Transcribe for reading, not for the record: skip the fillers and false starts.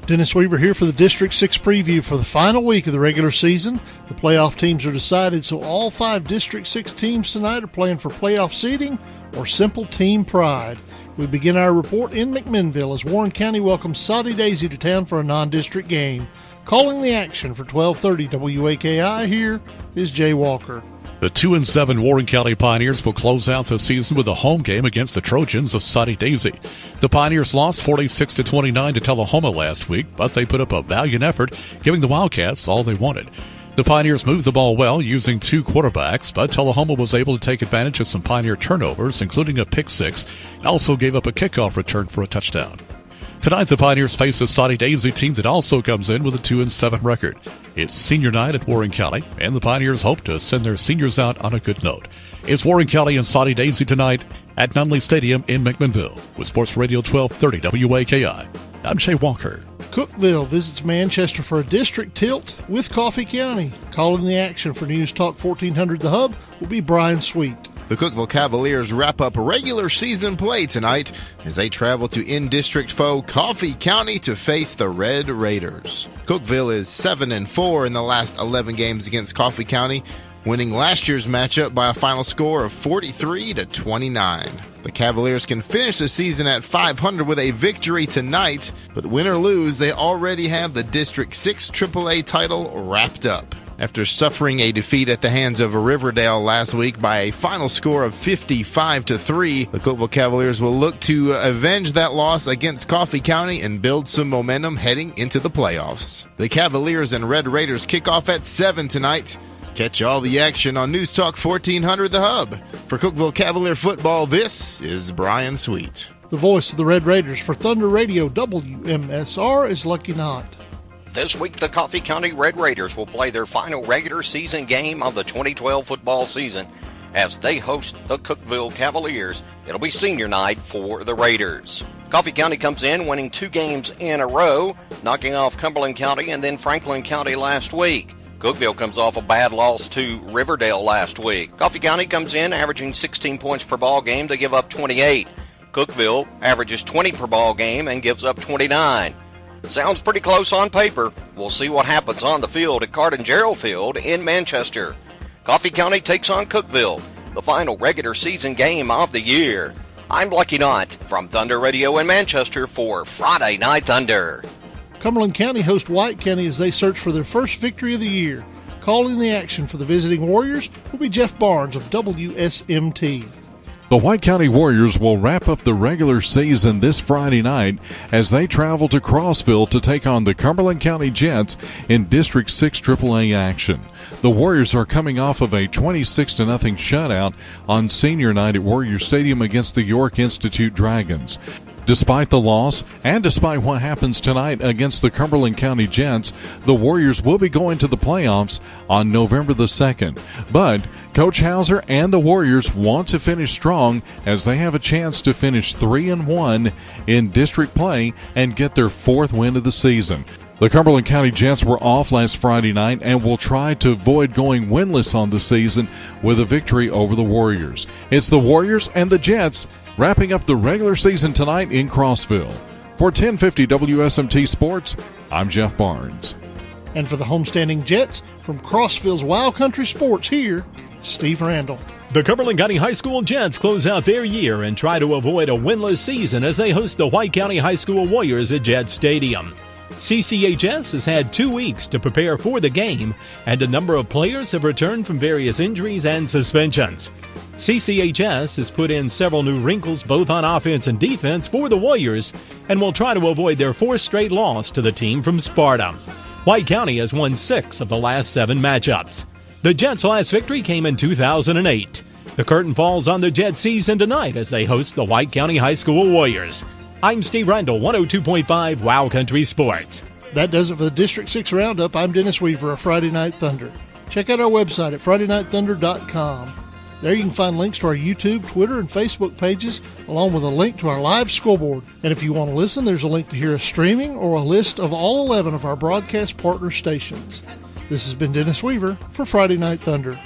Dennis Weaver here for the District 6 preview for the final week of the regular season. The playoff teams are decided, so all 5 District 6 teams tonight are playing for playoff seeding or simple team pride. We begin our report in McMinnville as Warren County welcomes Soddy Daisy to town for a non-district game. Calling the action for 1230 WAKI, here is Jay Walker. The 2-7 Warren County Pioneers will close out the season with a home game against the Trojans of Soddy Daisy. The Pioneers lost 46-29 to Tullahoma last week, but they put up a valiant effort, giving the Wildcats all they wanted. The Pioneers moved the ball well using 2 quarterbacks, but Tullahoma was able to take advantage of some Pioneer turnovers, including a pick six, and also gave up a kickoff return for a touchdown. Tonight, the Pioneers face a Soddy Daisy team that also comes in with a 2-7 record. It's senior night at Warren County, and the Pioneers hope to send their seniors out on a good note. It's Warren County and Soddy Daisy tonight at Nunley Stadium in McMinnville. With Sports Radio 1230 WAKI, I'm Jay Walker. Cookeville visits Manchester for a district tilt with Coffee County. Calling the action for News Talk 1400 The Hub will be Brian Sweet. The Cookeville Cavaliers wrap up regular season play tonight as they travel to in-district foe Coffee County to face the Red Raiders. Cookeville is 7-4 in the last 11 games against Coffee County, winning last year's matchup by a final score of 43-29. The Cavaliers can finish the season at 500 with a victory tonight, but win or lose, they already have the District 6 AAA title wrapped up. After suffering a defeat at the hands of Riverdale last week by a final score of 55-3, the Cookeville Cavaliers will look to avenge that loss against Coffee County and build some momentum heading into the playoffs. The Cavaliers and Red Raiders kick off at 7 tonight. Catch all the action on News Talk 1400 The Hub. For Cookeville Cavalier football, this is Brian Sweet. The voice of the Red Raiders for Thunder Radio WMSR is Lucky Knott. This week, the Coffee County Red Raiders will play their final regular season game of the 2012 football season as they host the Cookeville Cavaliers. It'll be senior night for the Raiders. Coffee County comes in winning 2 games in a row, knocking off Cumberland County and then Franklin County last week. Cookeville comes off a bad loss to Riverdale last week. Coffee County comes in averaging 16 points per ball game. They give up 28. Cookeville averages 20 per ball game and gives up 29. Sounds pretty close on paper. We'll see what happens on the field at Carden Gerald Field in Manchester. Coffee County takes on Cookeville, the final regular season game of the year. I'm Lucky Knott from Thunder Radio in Manchester for Friday Night Thunder. Cumberland County hosts White County as they search for their first victory of the year. Calling the action for the visiting Warriors will be Jeff Barnes of WSMT. The White County Warriors will wrap up the regular season this Friday night as they travel to Crossville to take on the Cumberland County Jets in District 6 AAA action. The Warriors are coming off of a 26-0 shutout on senior night at Warrior Stadium against the York Institute Dragons. Despite the loss, and despite what happens tonight against the Cumberland County Jets, the Warriors will be going to the playoffs on November the 2nd. But Coach Hauser and the Warriors want to finish strong as they have a chance to finish 3-1 in district play and get their 4th win of the season. The Cumberland County Jets were off last Friday night and will try to avoid going winless on the season with a victory over the Warriors. It's the Warriors and the Jets wrapping up the regular season tonight in Crossville. For 1050 WSMT Sports, I'm Jeff Barnes. And for the homestanding Jets, from Crossville's Wild Country Sports, here, Steve Randall. The Cumberland County High School Jets close out their year and try to avoid a winless season as they host the White County High School Warriors at Jet Stadium. CCHS has had 2 weeks to prepare for the game, and a number of players have returned from various injuries and suspensions. CCHS has put in several new wrinkles both on offense and defense for the Warriors and will try to avoid their 4th straight loss to the team from Sparta. White County has won 6 of the last 7 matchups. The Jets' last victory came in 2008. The curtain falls on the Jets season tonight as they host the White County High School Warriors. I'm Steve Randall, 102.5 Wow Country Sports. That does it for the District 6 Roundup. I'm Dennis Weaver of Friday Night Thunder. Check out our website at FridayNightThunder.com. There you can find links to our YouTube, Twitter, and Facebook pages, along with a link to our live scoreboard. And if you want to listen, there's a link to hear us streaming or a list of all 11 of our broadcast partner stations. This has been Dennis Weaver for Friday Night Thunder.